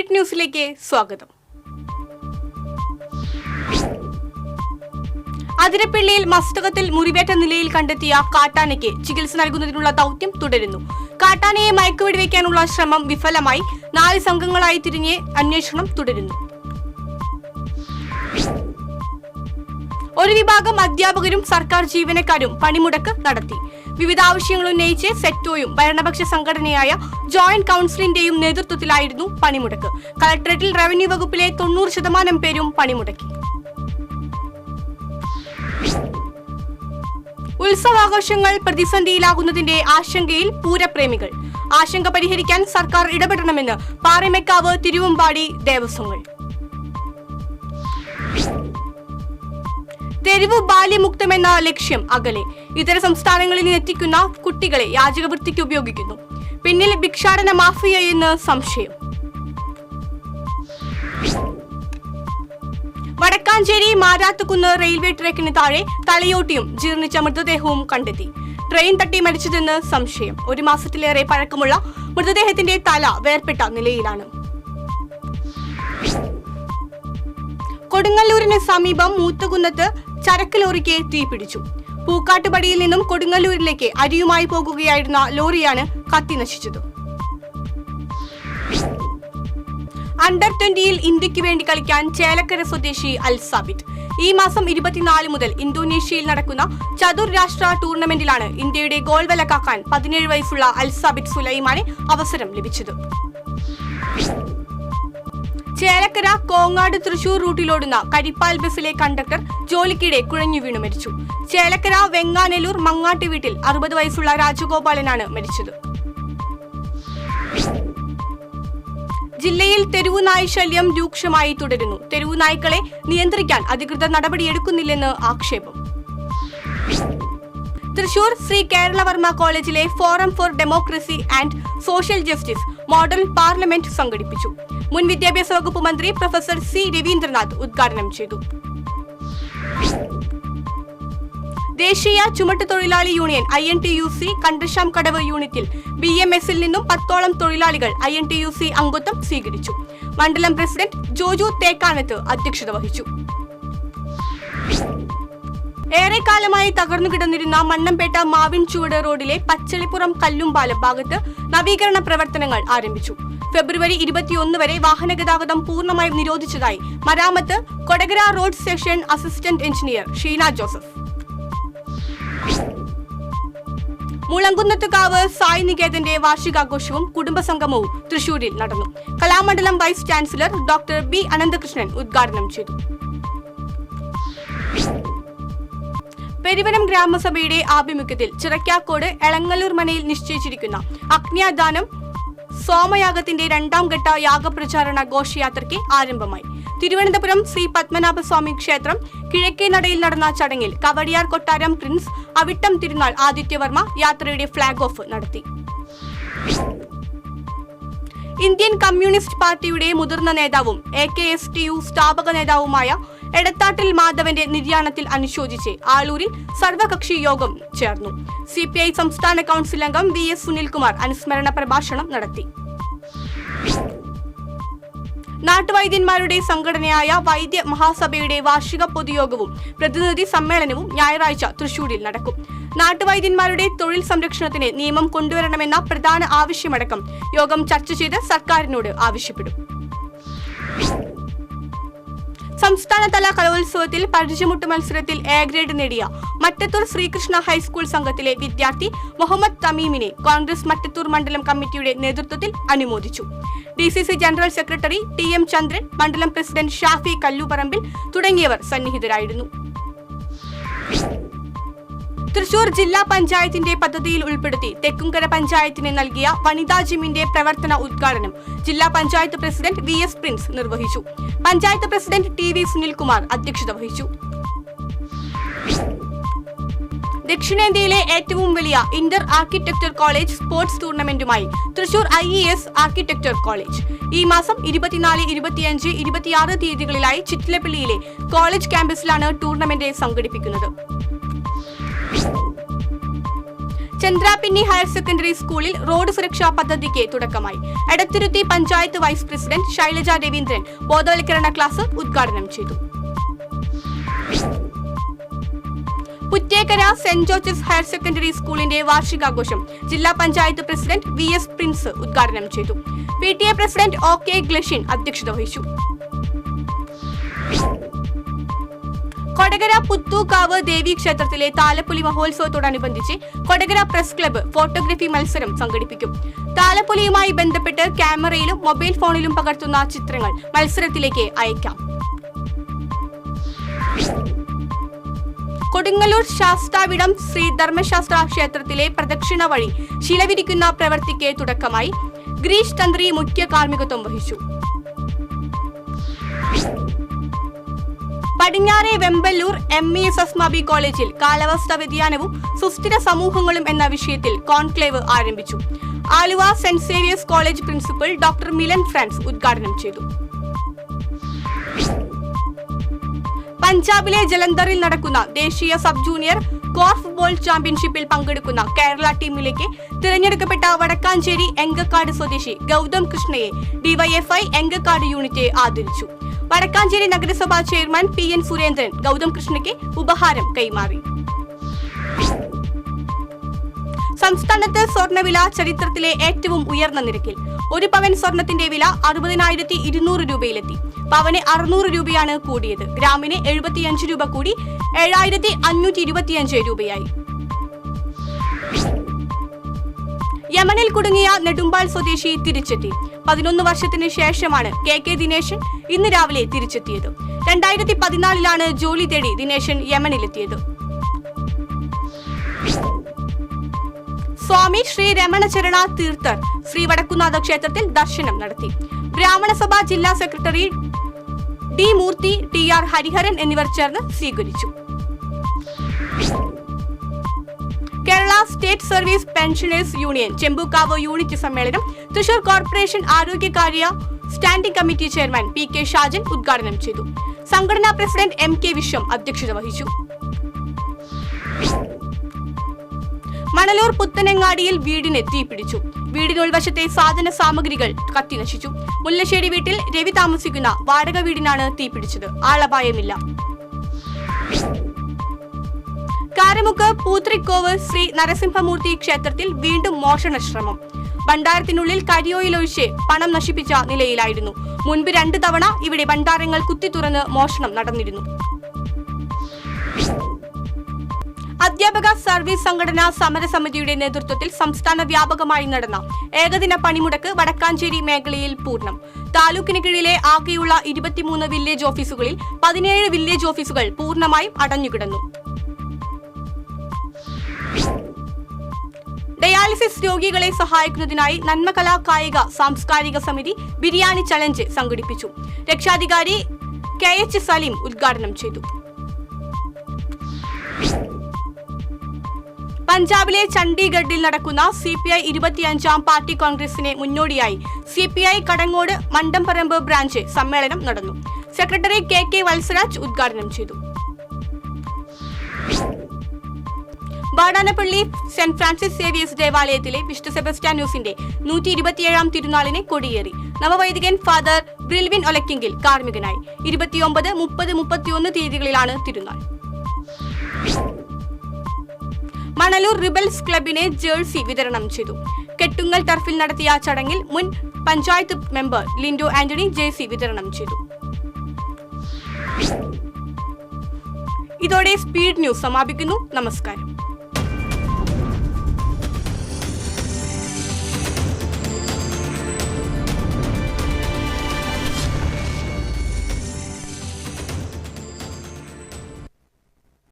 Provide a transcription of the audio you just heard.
Beat ന്യൂസിലേക്ക് സ്വാഗതം. അതിരപ്പള്ളിയിൽ മസ്തകത്തിൽ മുറിവേറ്റ നിലയിൽ കണ്ടെത്തിയ കാട്ടാനയ്ക്ക് ചികിത്സ നൽകുന്നതിനുള്ള ദൗത്യം തുടരുന്നു. കാട്ടാനയെ മയക്കുവെടിവെക്കാനുള്ള ശ്രമം വിഫലമായി. 4 സംഘങ്ങളായി തിരിഞ്ഞ് അന്വേഷണം തുടരുന്നു. ഒരു വിഭാഗം അധ്യാപകരും സർക്കാർ ജീവനക്കാരും പണിമുടക്ക് നടത്തി. വിവിധ ആവശ്യങ്ങൾ ഉന്നയിച്ച് സെക്ടോയും ഭരണപക്ഷ സംഘടനയായ ജോയിന്റ് കൌൺസിലിന്റെയും നേതൃത്വത്തിലായിരുന്നു പണിമുടക്ക്. കളക്ടറേറ്റിൽ റവന്യൂ വകുപ്പിലെ 90% പേരും പണിമുടക്കി. ഉത്സവാഘോഷങ്ങൾ പ്രതിസന്ധിയിലാകുന്നതിന്റെ ആശങ്കയിൽ പൂരപ്രേമികൾ. ആശങ്ക പരിഹരിക്കാൻ സർക്കാർ ഇടപെടണമെന്ന് പാറമേക്കാവ് തിരുവമ്പാടി ദേവസ്വങ്ങൾ. തെരുവ് ബാല്യമുക്തമെന്ന ലക്ഷ്യം അകലെ. ഇതര സംസ്ഥാനങ്ങളിൽ നിന്ന് എത്തിക്കുന്ന കുട്ടികളെ യാചകവൃത്തിക്ക് ഉപയോഗിക്കുന്നു. പിന്നിൽ ഭിക്ഷാടന മാഫിയയെന്ന് സംശയം. വടക്കാഞ്ചേരി മാരാത്തുകുന്ന് റെയിൽവേ ട്രാക്കിന് താഴെ തലയോട്ടിയും ജീർണിച്ച മൃതദേഹവും കണ്ടെത്തി. ട്രെയിൻ തട്ടി മരിച്ചതെന്ന് സംശയം. 1 മാസത്തിലേറെ പഴക്കമുള്ള മൃതദേഹത്തിന്റെ തല വേർപെട്ട നിലയിലാണ്. കൊടുങ്ങല്ലൂരിന് സമീപം മൂത്തകുന്നത്ത് ചരക്ക് ലോറിക്ക് തീപിടിച്ചു. പൂക്കാട്ടുപടിയിൽ നിന്നും കൊടുങ്ങല്ലൂരിലേക്ക് അരിയുമായി പോകുകയായിരുന്ന ലോറിയാണ് കത്തി നശിച്ചത്. അണ്ടർ 20-ൽ ഇന്ത്യക്ക് വേണ്ടി കളിക്കാൻ ചേലക്കര സ്വദേശി അൽ സാബിത്ത്. ഈ മാസം 24 മുതൽ ഇന്തോനേഷ്യയിൽ നടക്കുന്ന ചതുർരാഷ്ട്ര ടൂർണമെന്റിലാണ് ഇന്ത്യയുടെ ഗോൾ വല കാക്കാൻ 17 വയസ്സുള്ള അൽ സാബിത്ത് സുലൈമാന് അവസരം ലഭിച്ചത്. ചേലക്കര കോങ്ങാട് തൃശൂർ റൂട്ടിലോടുന്ന കരിപ്പാൽ ബസിലെ കണ്ടക്ടർ ജോലിക്കിടെ കുഴഞ്ഞു വീണു മരിച്ചു. ചേലക്കര വെങ്ങാനല്ലൂർ മങ്ങാട്ടി വീട്ടിൽ 60 വയസ്സുള്ള രാജഗോപാലനാണ് മരിച്ചത്. ജില്ലയിൽ തെരുവുനായ് ശല്യം രൂക്ഷമായി തുടരുന്നു. തെരുവുനായ്ക്കളെ നിയന്ത്രിക്കാൻ അധികൃതർ നടപടിയെടുക്കുന്നില്ലെന്ന് ആക്ഷേപം. തൃശൂർ ശ്രീ കേരളവർമ്മ കോളേജിലെ forum four democracy and social justice model parliament സംഘടിപ്പിച്ചു. മുൻ വിദ്യാഭ്യാസ വകുപ്പ് മന്ത്രി പ്രൊഫസർ സി രവീന്ദ്രനാഥ് ഉദ്ഘാടനം ചെയ്തു. ദേശീയ ചുമട്ടുതൊഴിലാളി യൂണിയൻ INTUC കണ്ടശാം കടവ് യൂണിറ്റിൽ BMS-ൽ നിന്നും 10ഓളം തൊഴിലാളികൾ INTUC അംഗത്വം സ്വീകരിച്ചു. മണ്ഡലം പ്രസിഡന്റ് ജോജു തേക്കാനത്ത് അധ്യക്ഷത വഹിച്ചു. ഏറെക്കാലമായി തകർന്നു കിടന്നിരുന്ന മണ്ണമ്പേട്ട മാവിൻചുവട് റോഡിലെ പച്ചളിപ്പുറം കല്ലുംപാലം ഭാഗത്ത് നവീകരണ പ്രവർത്തനങ്ങൾ ആരംഭിച്ചു. ഫെബ്രുവരി 21 വരെ വാഹനഗതാഗതം പൂർണ്ണമായും നിരോധിച്ചതായി മരാമത്ത് Kodakara road section assistant engineer Sheena Joseph. Mulankunnathukavu Sai നികേതന്റെ വാർഷികാഘോഷവും കുടുംബസംഗമവും തൃശൂരിൽ നടന്നു. Kalamandalam vice chancellor doctor B Ananthakrishnan ഉദ്ഘാടനം ചെയ്തു. പെരുവനം ഗ്രാമസഭയുടെ ആഭിമുഖ്യത്തിൽ ചിറക്കാക്കോട് എളങ്ങല്ലൂർ മനയിൽ നിശ്ചയിച്ചിരിക്കുന്ന അഗ്നിദാനം സോമയാഗത്തിന്റെ 2ാം ഘട്ട യാഗപ്രചാരണ ഘോഷയാത്രയ്ക്ക് ആരംഭമായി. തിരുവനന്തപുരം ശ്രീ പത്മനാഭസ്വാമി ക്ഷേത്രം കിഴക്കേ നടയിൽ നടന്ന ചടങ്ങിൽ കവടിയാർ കൊട്ടാരം പ്രിൻസ് അവിട്ടം തിരുനാൾ ആദിത്യവർമ്മ യാത്രയുടെ ഫ്ളാഗ് ഓഫ് നടത്തി. ഇന്ത്യൻ കമ്മ്യൂണിസ്റ്റ് പാർട്ടിയുടെ മുതിർന്ന നേതാവും AKSTU സ്ഥാപക നേതാവുമായ എടത്താട്ടിൽ മാധവന്റെ നിര്യാണത്തിൽ അനുശോചിച്ച് ആളൂരിൽ സർവകക്ഷി യോഗം ചേർന്നു. CPI സംസ്ഥാന കൌൺസിൽ അംഗം VS സുനിൽകുമാർ അനുസ്മരണ പ്രഭാഷണം നടത്തി. നാട്ടുവൈദ്യന്മാരുടെ സംഘടനയായ വൈദ്യ മഹാസഭയുടെ വാർഷിക പൊതുയോഗവും പ്രതിനിധി സമ്മേളനവും ഞായറാഴ്ച തൃശൂരിൽ നടക്കും. നാട്ടുവൈദ്യന്മാരുടെ തൊഴിൽ സംരക്ഷണത്തിന് നിയമം കൊണ്ടുവരണമെന്ന പ്രധാന ആവശ്യമടക്കം യോഗം ചർച്ച ചെയ്ത് സർക്കാരിനോട് ആവശ്യപ്പെടും. സംസ്ഥാനതല കലോത്സവത്തിൽ പരിചയമുട്ട് മത്സരത്തിൽ A ഗ്രേഡ് നേടിയ മട്ടത്തൂർ ശ്രീകൃഷ്ണ ഹൈസ്കൂൾ സംഘത്തിലെ വിദ്യാർത്ഥി മുഹമ്മദ് തമീമിനെ കോൺഗ്രസ് മട്ടത്തൂർ മണ്ഡലം കമ്മിറ്റിയുടെ നേതൃത്വത്തിൽ അനുമോദിച്ചു. DCC ജനറൽ സെക്രട്ടറി TM ചന്ദ്രൻ, മണ്ഡലം പ്രസിഡന്റ് ഷാഫി കല്ലുപറമ്പിൽ തുടങ്ങിയവർ സന്നിഹിതരായിരുന്നു. തൃശൂർ ജില്ലാ പഞ്ചായത്തിന്റെ പദ്ധതിയിൽ ഉൾപ്പെടുത്തി തെക്കുംകര പഞ്ചായത്തിന് നൽകിയ വനിതാ ജിമ്മിന്റെ പ്രവർത്തന ഉദ്ഘാടനം ജില്ലാ പഞ്ചായത്ത് പ്രസിഡന്റ് VS പ്രിൻസ് നിർവഹിച്ചു. പഞ്ചായത്ത് പ്രസിഡന്റ് TV സുനിൽകുമാർ അധ്യക്ഷത വഹിച്ചു. ദക്ഷിണേന്ത്യയിലെ ഏറ്റവും വലിയ ഇന്റർ ആർക്കിടെക്ചർ കോളേജ് സ്പോർട്സ് ടൂർണമെന്റുമായി തൃശൂർ IES ആർക്കിടെക്ചർ കോളേജ് ഈ മാസം 24, 25, 26 തീയതികളിലായി ചിറ്റിലപ്പള്ളിയിലെ കോളേജ് ക്യാമ്പസിലാണ് ടൂർണമെന്റ് സംഘടിപ്പിക്കുന്നത്. ചന്ദ്രാപിന്നി ഹയർ സെക്കൻഡറി സ്കൂളിൽ റോഡ് സുരക്ഷാ പദ്ധതിക്ക് തുടക്കമായി. എടത്തുരുത്തി പഞ്ചായത്ത് വൈസ് പ്രസിഡന്റ് ശൈലജ രവീന്ദ്രൻ ബോധവൽക്കരണ ക്ലാസ് ഉദ്ഘാടനം ചെയ്തു. Puttekkara saint Georges higher secondary സ്കൂളിന്റെ വാർഷികാഘോഷം ജില്ലാ പഞ്ചായത്ത് പ്രസിഡന്റ് VS പ്രിൻസ് ഉദ്ഘാടനം ചെയ്തു. PTA പ്രസിഡന്റ് OK ഗ്ലഷിൻ അധ്യക്ഷത വഹിച്ചു. കൊടകര പുത്തൂക്കാവ് ദേവി ക്ഷേത്രത്തിലെ താലപ്പൊലി മഹോത്സവത്തോടനുബന്ധിച്ച് കൊടകര പ്രസ് ക്ലബ്ബ് ഫോട്ടോഗ്രഫി മത്സരം സംഘടിപ്പിക്കും. താലപ്പൊലിയുമായി ബന്ധപ്പെട്ട് ക്യാമറയിലും മൊബൈൽ ഫോണിലും പകർത്തുന്ന ചിത്രങ്ങൾ മത്സരത്തിലേക്ക് അയക്കാം. കൊടുങ്ങല്ലൂർ ശാസ്താവിടം ശ്രീ ധർമ്മശാസ്ത്ര ക്ഷേത്രത്തിലെ പ്രദക്ഷിണ വഴി ശിലവിരിക്കുന്ന പ്രവൃത്തിക്ക് തുടക്കമായി. ഗ്രീഷ് തന്ത്രി മുഖ്യ കാർമ്മികത്വം വഹിച്ചു. പടിഞ്ഞാറെ വെമ്പല്ലൂർ MES മബി കോളേജിൽ കാലാവസ്ഥാ വ്യതിയാനവും സുസ്ഥിര സമൂഹങ്ങളും എന്ന വിഷയത്തിൽ കോൺക്ലേവ് ആരംഭിച്ചു. Aluva saint Xavier's college principal doctor Milan France ഉദ്ഘാടനം ചെയ്തു. പഞ്ചാബിലെ ജലന്ധറിൽ നടക്കുന്ന ദേശീയ സബ് ജൂനിയർ കോർഫ് ബോൾ ചാമ്പ്യൻഷിപ്പിൽ പങ്കെടുക്കുന്ന കേരള ടീമിലേക്ക് തിരഞ്ഞെടുക്കപ്പെട്ട വടക്കാഞ്ചേരി എങ്കക്കാട് സ്വദേശി ഗൗതം കൃഷ്ണയെ DYFI എങ്കക്കാട് യൂണിറ്റ് ആദരിച്ചു. വടക്കാഞ്ചേരി നഗരസഭാ ചെയർമാൻ PN സുരേന്ദ്രൻ ഗൗതം കൃഷ്ണയ്ക്ക് ഉപഹാരം കൈമാറി. സംസ്ഥാനത്ത് സ്വർണ്ണവില ചരിത്രത്തിലെ ഏറ്റവും ഉയർന്ന നിരക്കിൽ. 1 പവൻ സ്വർണത്തിന്റെ വില 60,200 രൂപയിലെത്തി. പവന് 600 രൂപയാണ് കൂടിയത്. ഗ്രാമിന് 75 രൂപ കൂടി 7,525 രൂപയായി. യമനിൽ കുടുങ്ങിയ നെടുമ്പാൽ സ്വദേശി തിരിച്ചെത്തി. 11 വർഷത്തിന് ശേഷമാണ് KK ദിനേശൻ ഇന്ന് രാവിലെ തിരിച്ചെത്തിയത്. 2014 ജോലി തേടി ദിനേശൻ യമനിലെത്തിയത്. സ്വാമി ശ്രീ രമണചരണ തീർത്ഥർ ശ്രീ വടക്കുന്നാഥ ക്ഷേത്രത്തിൽ ദർശനം നടത്തി. ബ്രാഹ്മണ സഭ ജില്ലാ secretary D Murthy, TR Hariharan എന്നിവർ ചേർന്ന് സ്വീകരിച്ചു. Kerala state service pensioners union Chembukkavu unit സമ്മേളനം തൃശൂർ കോർപ്പറേഷൻ ആരോഗ്യകാര്യ standing committee chairman PK Shajan ഉദ്ഘാടനം ചെയ്തു. സംഘടനാ പ്രസിഡന്റ് MK വിശ്വം അധ്യക്ഷത വഹിച്ചു. മണലൂർ പുത്തനങ്ങാടിയിൽ വീടിന് തീപിടിച്ചു. വീടിനുൾവശത്തെ സാധന സാമഗ്രികൾ കത്തിനശിച്ചു. മുല്ലശ്ശേരി വീട്ടിൽ രവി താമസിക്കുന്ന വാടക വീടിനാണ് തീപിടിച്ചത്. ആളപായമില്ല. കാരമുക്ക് പൂത്രിക്കോവ് ശ്രീ നരസിംഹമൂർത്തി ക്ഷേത്രത്തിൽ വീണ്ടും മോഷണ ശ്രമം. ഭണ്ഡാരത്തിനുള്ളിൽ കരിയോയിലൊഴിച്ച് പണം നശിപ്പിച്ച നിലയിലായിരുന്നു. മുൻപ് 2 തവണ ഇവിടെ ഭണ്ഡാരങ്ങൾ കുത്തി തുറന്ന് മോഷണം നടന്നിരുന്നു. അധ്യാപക സർവീസ് സംഘടനാ സമരസമിതിയുടെ നേതൃത്വത്തിൽ സംസ്ഥാന വ്യാപകമായി നടന്ന ഏകദിന പണിമുടക്ക് വടക്കാഞ്ചേരി മേഖലയിൽ പൂർണ്ണം. താലൂക്കിന് കീഴിലെ ആകെയുള്ള 23 വില്ലേജ് ഓഫീസുകളിൽ 17 വില്ലേജ് ഓഫീസുകൾ പൂർണ്ണമായും അടഞ്ഞുകിടന്നു. ഡയാലിസിസ് രോഗികളെ സഹായിക്കുന്നതിനായി നന്മകലാ കായിക സാംസ്കാരിക സമിതി ബിരിയാണി ചലഞ്ച് സംഘടിപ്പിച്ചു. രക്ഷാധികാരി KH സലീം ഉദ്ഘാടനം ചെയ്തു. പഞ്ചാബിലെ ചണ്ഡീഗഡിൽ നടക്കുന്ന CPI 25ാം പാർട്ടി കോൺഗ്രസിന് മുന്നോടിയായി CPI കടങ്ങോട് മണ്ടംപറമ്പ് ബ്രാഞ്ച് സമ്മേളനം നടന്നു. സെക്രട്ടറി KK വത്സരാജ് ഉദ്ഘാടനം ചെയ്തു. വാടാനപ്പള്ളി സെന്റ് ഫ്രാൻസിസ് സേവിയേഴ്സ് ദേവാലയത്തിലെ വിശുദ്ധ സെബസ്റ്റ്യാനോസിന്റെ 127ാം തിരുനാളിന് കൊടിയേറി. നവവൈദികൻ ഫാദർ ബ്രിൽവിൻ ഒലക്കിങ്കിൽ കാർമ്മികനായി. 29, 30, 31 തീയതികളിലാണ് തിരുനാൾ. മണലൂർ റിബൽസ് ക്ലബിന് ജേഴ്സി വിതരണം ചെയ്തു. കെട്ടുങ്ങൽ ടർഫിൽ നടത്തിയ ചടങ്ങിൽ മുൻ പഞ്ചായത്ത് മെമ്പർ ലിൻഡോ ആന്റണി ജേഴ്സി വിതരണം ചെയ്തു. ഇതോടെ സ്പീഡ് ന്യൂസ് സമാപിക്കുന്നു. നമസ്കാരം.